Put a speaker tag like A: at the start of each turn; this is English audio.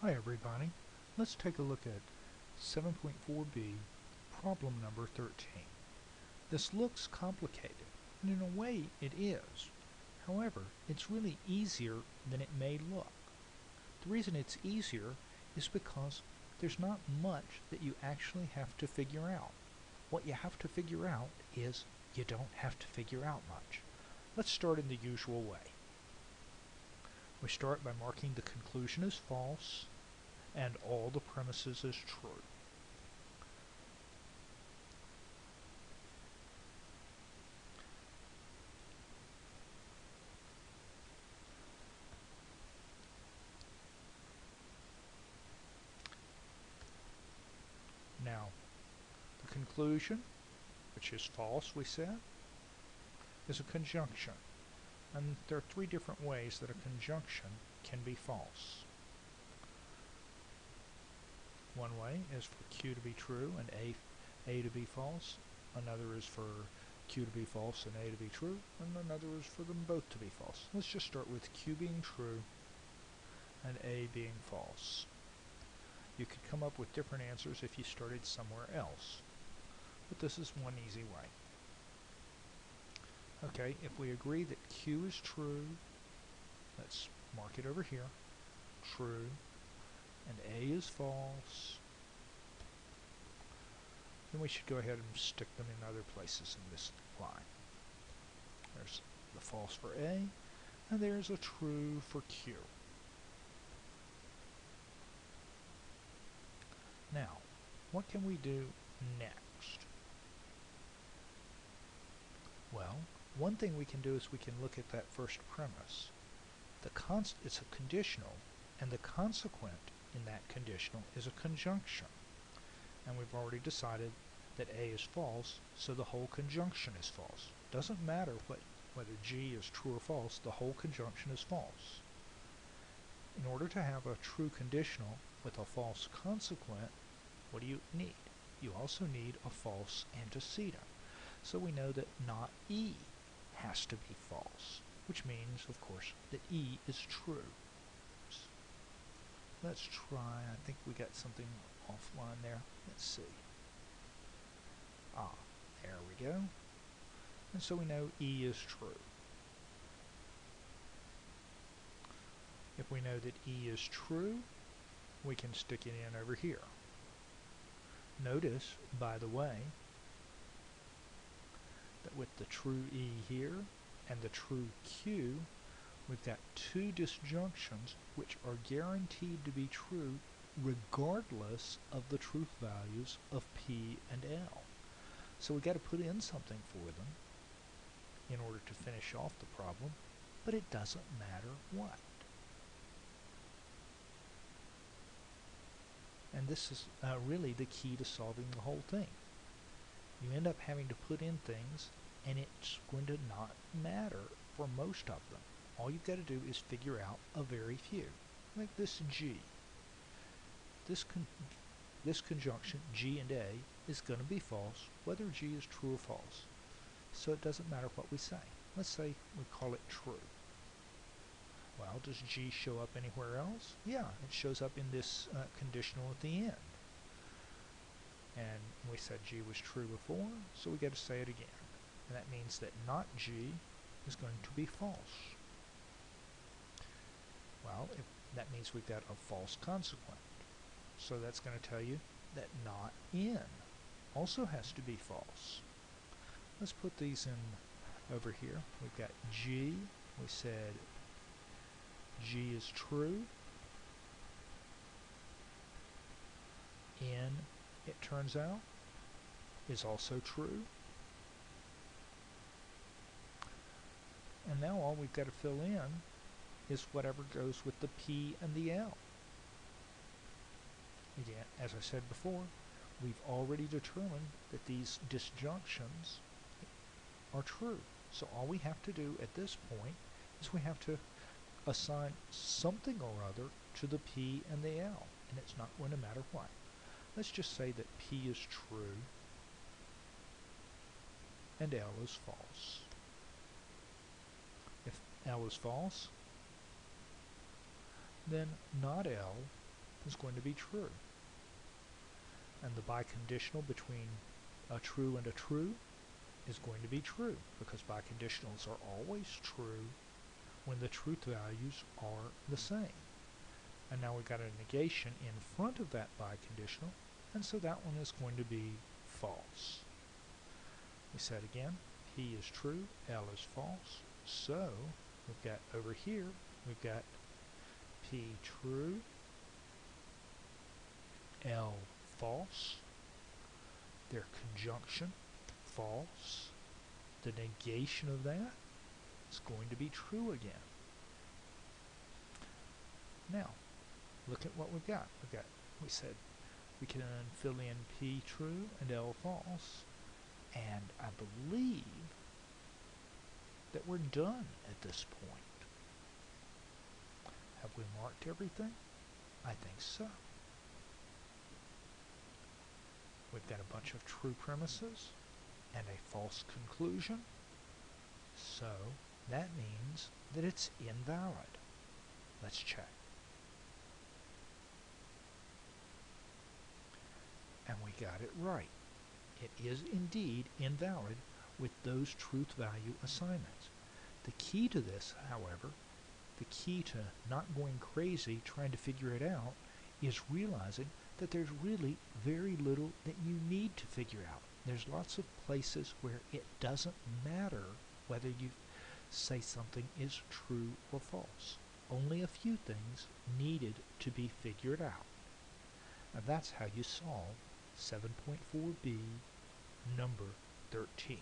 A: Hi everybody. Let's take a look at 7.4b, problem number 13. This looks complicated, and in a way it is. However, it's really easier than it may look. The reason it's easier is because there's not much that you actually have to figure out. What you have to figure out is you don't have to figure out much. Let's start in the usual way. We start by marking the conclusion as false and all the premises as true. Now, the conclusion, which is false, we said, is a conjunction. And there are three different ways that a conjunction can be false. One way is for Q to be true and A to be false. Another is for Q to be false and A to be true. And another is for them both to be false. Let's just start with Q being true and A being false. You could come up with different answers if you started somewhere else, but this is one easy way. Okay, if we agree that Q is true, let's mark it over here, true, and A is false, then we should go ahead and stick them in other places in this line. There's the false for A, and there's a true for Q. Now, what can we do next? Well, one thing we can do is we can look at that first premise. It's a conditional, and the consequent in that conditional is a conjunction. And we've already decided that A is false, so the whole conjunction is false. Doesn't matter whether G is true or false, the whole conjunction is false. In order to have a true conditional with a false consequent, what do you need? You also need a false antecedent. So we know that not E has to be false, which means, of course, that E is true. Let's try, I think we got something offline there. Let's see. There we go. And so we know E is true. If we know that E is true, we can stick it in over here. Notice, by the way, that with the true E here and the true Q, we've got two disjunctions which are guaranteed to be true regardless of the truth values of P and L. So we've got to put in something for them in order to finish off the problem, but it doesn't matter what. And this is really the key to solving the whole thing. You end up having to put in things, and it's going to not matter for most of them. All you've got to do is figure out a very few, like this G. This conjunction, G and A, is going to be false, whether G is true or false. So it doesn't matter what we say. Let's say we call it true. Well, does G show up anywhere else? Yeah, it shows up in this conditional at the end. And we said G was true before, so we got to say it again. And that means that not G is going to be false. Well, that means we've got a false consequent. So that's going to tell you that not N also has to be false. Let's put these in over here. We've got G. We said G is true. N, it turns out, is also true. And now all we've got to fill in is whatever goes with the P and the L. Again, as I said before, we've already determined that these disjunctions are true. So all we have to do at this point is we have to assign something or other to the P and the L, and it's not going to matter what. Let's just say that P is true and L is false. If L is false, then not L is going to be true. And the biconditional between a true and a true is going to be true, because biconditionals are always true when the truth values are the same. And now we've got a negation in front of that biconditional, and so that one is going to be false. We said again, P is true, L is false, so we've got over here, we've got P true, L false, their conjunction false, the negation of that is going to be true again. Now, look at what we've got. We said we can fill in P true and L false, and I believe that we're done at this point. Have we marked everything? I think so. We've got a bunch of true premises and a false conclusion, so that means that it's invalid. Let's check. And we got it right. It is indeed invalid with those truth value assignments. The key to this, however, the key to not going crazy trying to figure it out, is realizing that there's really very little that you need to figure out. There's lots of places where it doesn't matter whether you say something is true or false. Only a few things needed to be figured out. And that's how you solve 7.4b, number 13.